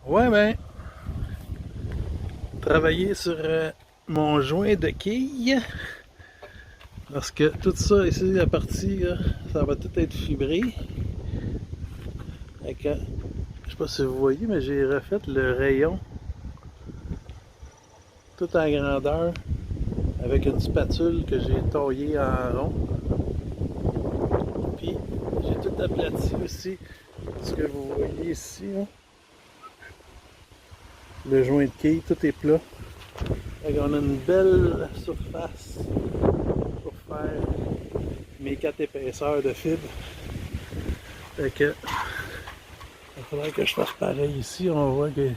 Ouais, ben, travailler sur mon joint de quille. Parce que tout ça ici, la partie, là, ça va tout être fibré. Fait que, je sais pas si vous voyez, mais j'ai refait le rayon tout en grandeur avec une spatule que j'ai taillée en rond. Puis j'ai tout aplati aussi. Ce que vous voyez ici, là. Le joint de quille, tout est plat. Fait qu'on a une belle surface pour faire mes 4 épaisseurs de fibre. Fait que il faudrait que je fasse pareil ici. On voit que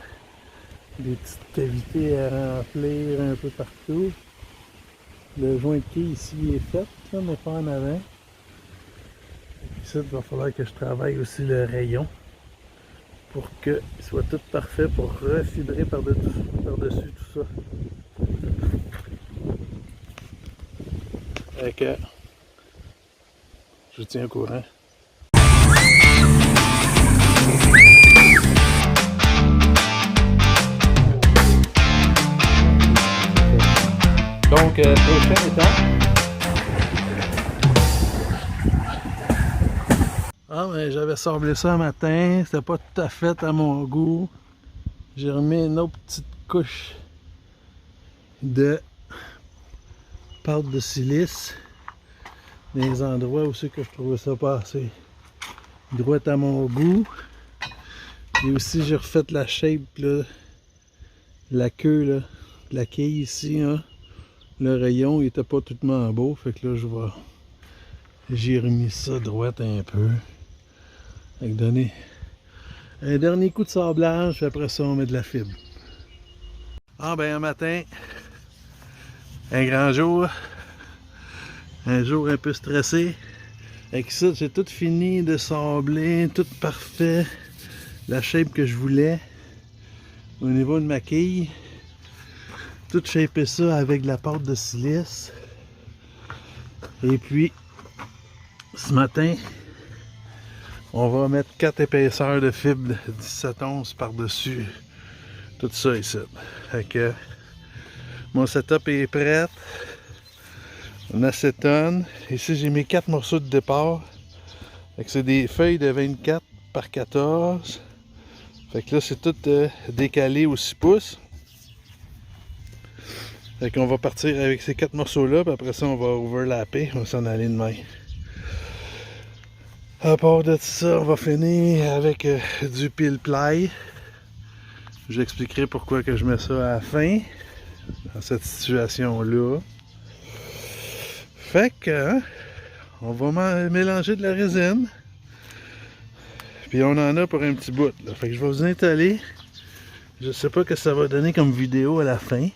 des petites cavités à remplir un peu partout. Le joint de quille ici est fait, là, mais pas en avant. Ici, il va falloir que je travaille aussi le rayon pour qu'il soit tout parfait pour refibrer par-dessus tout ça. Fait que je vous tiens au courant. Donc, prochaine étape. Ah, mais j'avais sablé ça un matin, c'était pas tout à fait à mon goût. J'ai remis une autre petite couche de pâte de silice dans les endroits où c'est que je trouvais ça pas assez droit à mon goût. Et aussi, j'ai refait la shape, là, la queue là, de la quille ici. Hein. Le rayon il était pas tout beau, fait que là, j'ai remis ça droit un peu. Avec donner un dernier coup de sablage, puis après ça on met de la fibre. Ah ben un matin, un grand jour, un jour un peu stressé. Avec ça, j'ai tout fini de sabler, tout parfait, la shape que je voulais au niveau de ma quille. Tout shaper ça avec de la pâte de silice. Et puis, ce matin, on va mettre 4 épaisseurs de fibre de 17 onces par-dessus tout ça ici. Fait que mon setup est prêt. En acétone. Ici j'ai mis 4 morceaux de départ. Fait que c'est des feuilles de 24 par 14. Fait que là c'est tout décalé au 6 pouces. Fait qu'on va partir avec ces 4 morceaux là. Puis après ça on va overlapper. On va s'en aller de main. À part de ça, on va finir avec du pile-ply. J'expliquerai pourquoi que je mets ça à la fin, dans cette situation-là. Fait que, hein, on va mélanger de la résine. Puis on en a pour un petit bout. Là. Fait que je vais vous installer. Je sais pas ce que ça va donner comme vidéo à la fin.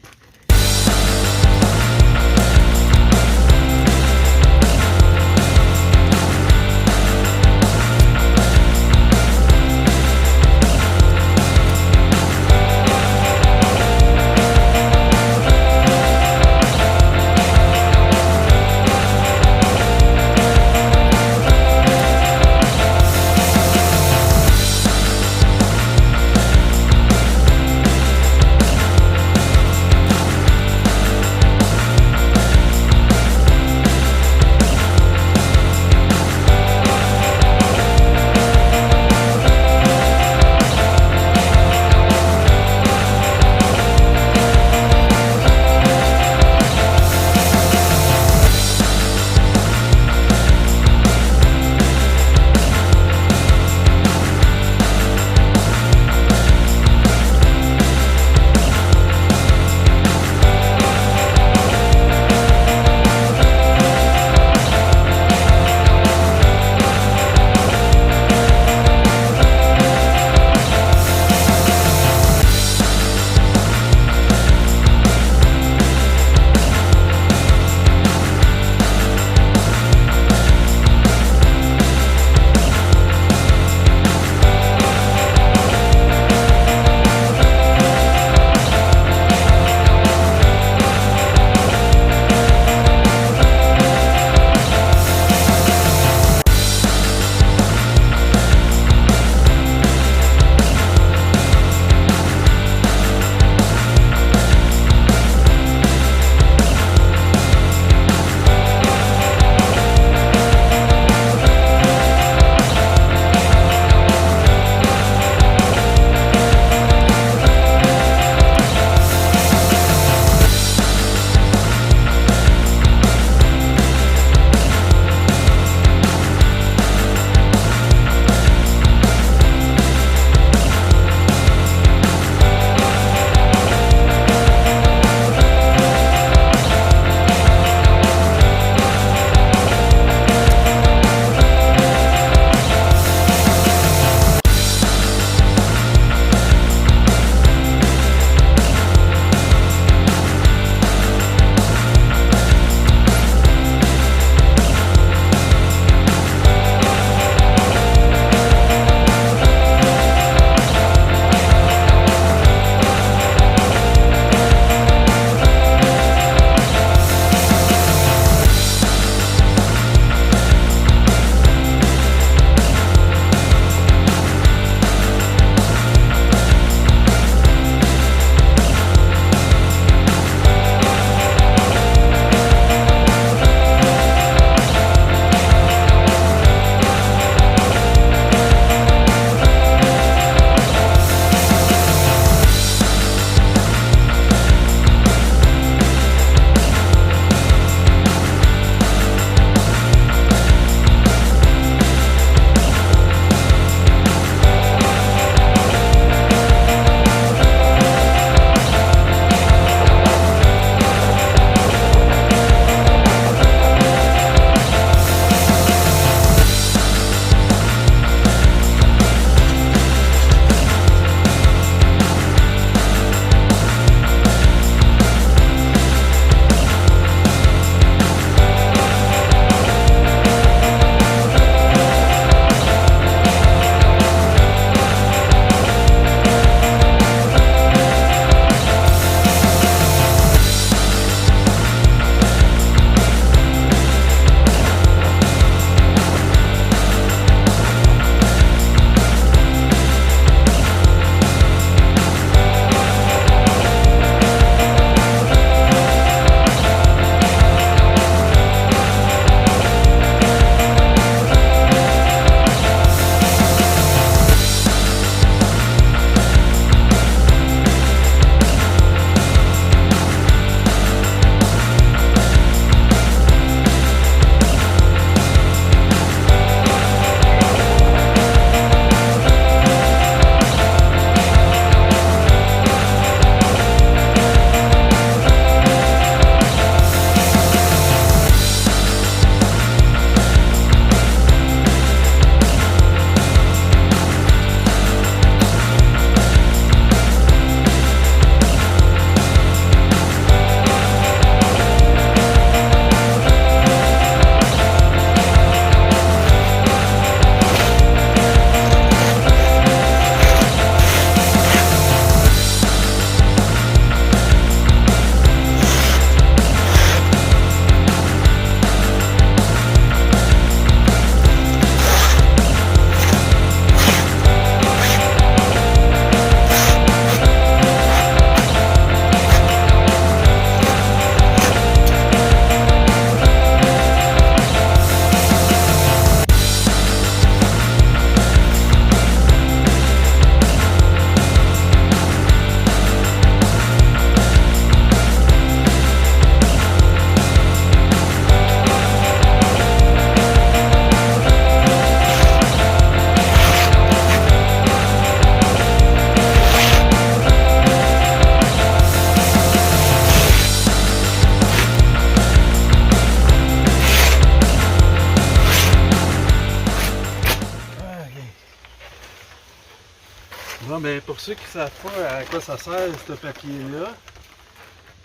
Bon, ben pour ceux qui ne savent pas à quoi ça sert ce papier-là,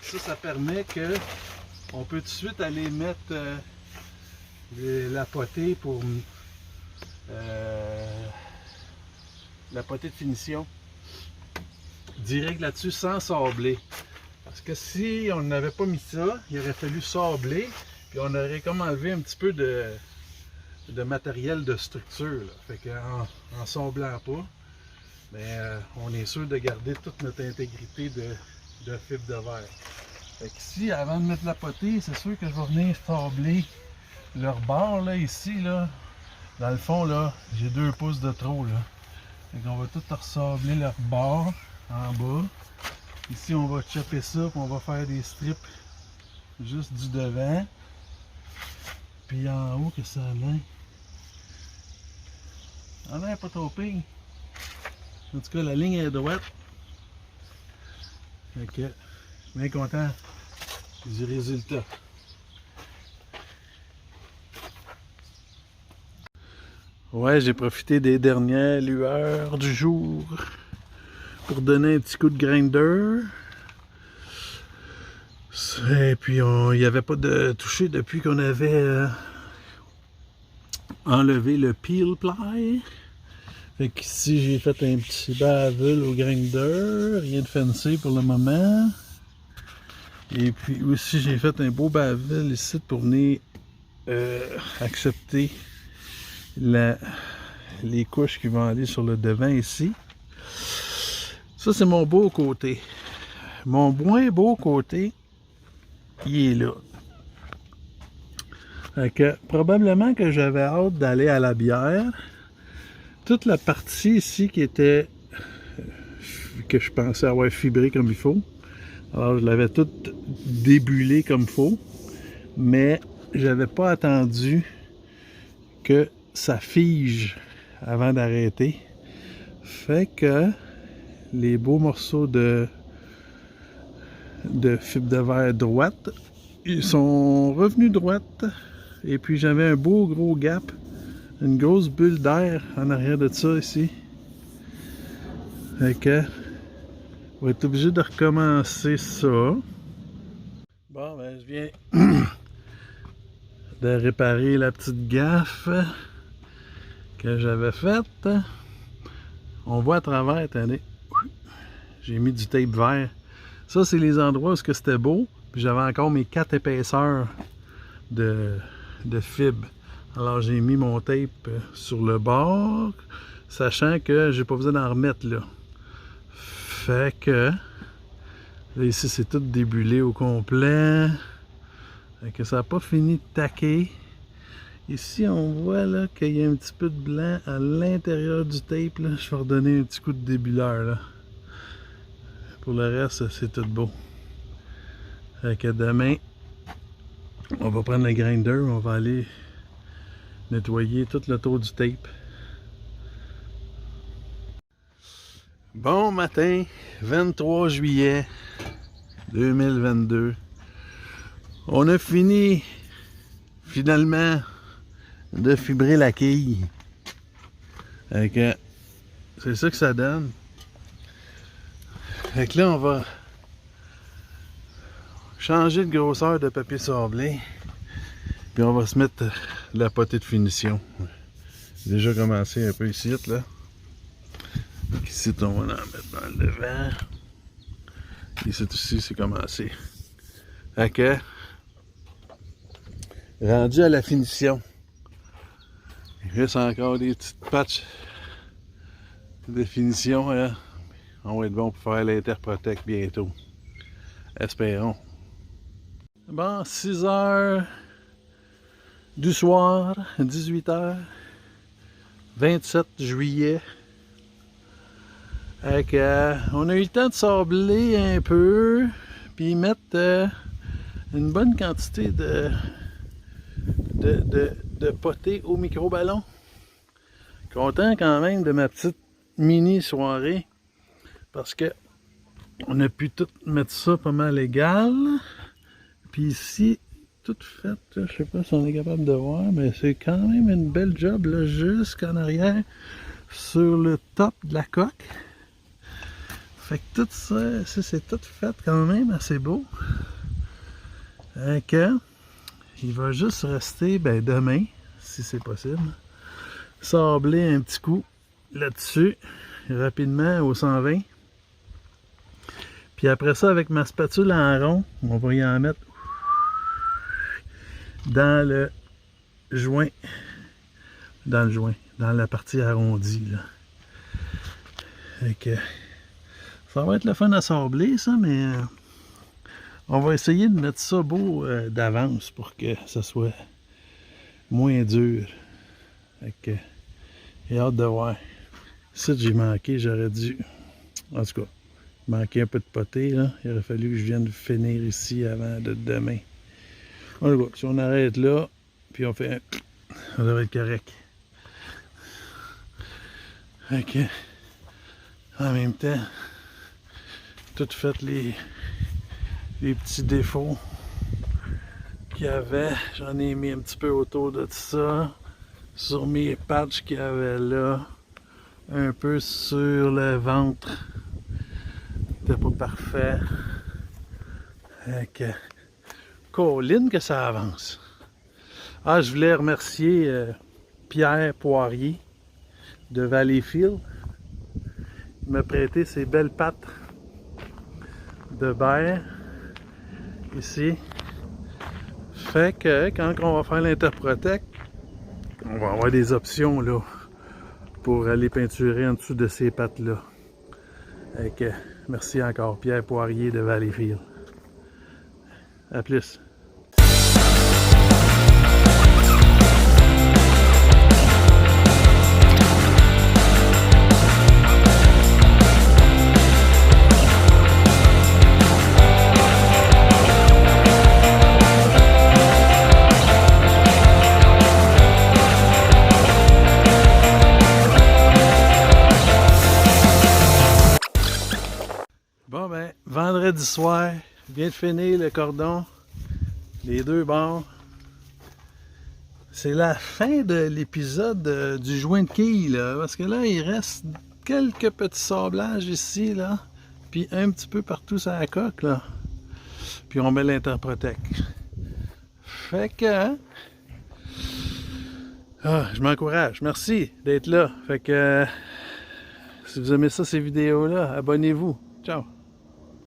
ça permet que on peut tout de suite aller mettre la potée pour la potée de finition direct là-dessus sans sabler. Parce que si on n'avait pas mis ça, il aurait fallu sabler, puis on aurait comme enlevé un petit peu de matériel de structure. Là. Fait qu'en sablant pas, ben, on est sûr de garder toute notre intégrité de fibre de verre. Fait qu'ici, avant de mettre la potée, c'est sûr que je vais venir sabler leur bord là, ici, là. Dans le fond, là, j'ai 2 pouces de trop, là. Fait qu'on va tout ressabler leur bord en bas. Ici, on va chopper ça, puis on va faire des strips juste du devant. Puis en haut, que ça a l'air. Ça a l'air pas trop pire. En tout cas, la ligne est droite. Fait que, je suis bien content du résultat. Ouais, j'ai profité des dernières lueurs du jour pour donner un petit coup de grinder. Et puis, il n'y avait pas de toucher depuis qu'on avait enlevé le peel ply. Fait qu'ici, j'ai fait un petit bavule au grinder, rien de fancy pour le moment. Et puis aussi, j'ai fait un beau bavule ici pour venir accepter les couches qui vont aller sur le devant ici. Ça, c'est mon beau côté. Mon moins beau côté, il est là. Fait que, probablement que j'avais hâte d'aller à la bière. Toute la partie ici qui était que je pensais avoir fibré comme il faut. Alors je l'avais toute débulé comme il faut. Mais j'avais pas attendu que ça fige avant d'arrêter. Fait que les beaux morceaux de fibre de verre droite, ils sont revenus droite. Et puis j'avais un beau gros gap. Une grosse bulle d'air en arrière de ça ici. Fait que on va être obligé de recommencer ça. Bon, ben je viens de réparer la petite gaffe que j'avais faite. On voit à travers, attendez. J'ai mis du tape vert. Ça, c'est les endroits où c'était beau. Puis j'avais encore mes 4 épaisseurs de fibre. Alors j'ai mis mon tape sur le bord, sachant que j'ai pas besoin d'en remettre là. Fait que là, ici c'est tout débulé au complet. Fait que ça n'a pas fini de taquer. Ici on voit là qu'il y a un petit peu de blanc à l'intérieur du tape. Là. Je vais redonner un petit coup de débuleur là. Pour le reste, c'est tout beau. Fait que demain, on va prendre le grinder, on va aller nettoyer tout le tour du tape. Bon matin, 23 juillet 2022. On a fini finalement de fibrer la quille. C'est ça que ça donne. Fait que là, on va changer de grosseur de papier sablé. Puis on va se mettre la potée de finition. J'ai déjà commencé un peu ici, là. Donc ici, on va en mettre dans le devant. Ici aussi, c'est commencé. Fait que, rendu à la finition. Il reste encore des petites patchs de finition. Hein. On va être bon pour faire l'Interprotect bientôt. Espérons. Bon, 6 heures du soir, 18h, 27 juillet. On a eu le temps de sabler un peu, puis mettre une bonne quantité de potée au micro-ballon. Content quand même de ma petite mini soirée, parce que on a pu tout mettre ça pas mal égal. Puis ici, tout fait, je sais pas si on est capable de voir, mais c'est quand même une belle job là, jusqu'en arrière sur le top de la coque. Fait que tout ça, c'est tout fait quand même assez beau. Il va juste rester, ben demain, si c'est possible, sabler un petit coup là-dessus, rapidement au 120. Puis après ça, avec ma spatule en rond, on va y en mettre dans le joint, dans la partie arrondie, là. Fait que ça va être le fun à sabler, ça, mais on va essayer de mettre ça beau d'avance pour que ça soit moins dur. Fait que j'ai hâte de voir. Ça, j'ai manqué, j'aurais dû. En tout cas, manquer un peu de potée, là. Il aurait fallu que je vienne finir ici avant de demain. En tout cas, si on arrête là, puis on fait un... ça devrait être correct. Fait que, en même temps, tout fait les petits défauts qu'il y avait. J'en ai mis un petit peu autour de ça. Sur mes patchs qu'il y avait là. Un peu sur le ventre. C'était pas parfait. Fait que, colline que ça avance. Ah, je voulais remercier Pierre Poirier de Valleyfield. Il m'a prêté ses belles pattes de berre ici. Fait que quand on va faire l'Interprotec, on va avoir des options là pour aller peinturer en dessous de ces pattes là. Fait que merci encore Pierre Poirier de Valleyfield. À plus. Bon ben, vendredi soir, je viens de finir le cordon, les deux bords. C'est la fin de l'épisode du joint de quille, là, parce que là, il reste quelques petits sablages ici, là, puis un petit peu partout sur la coque, là. Puis on met l'Interprotec. Fait que... je m'encourage. Merci d'être là. Fait que... si vous aimez ça, ces vidéos-là, abonnez-vous. Ciao!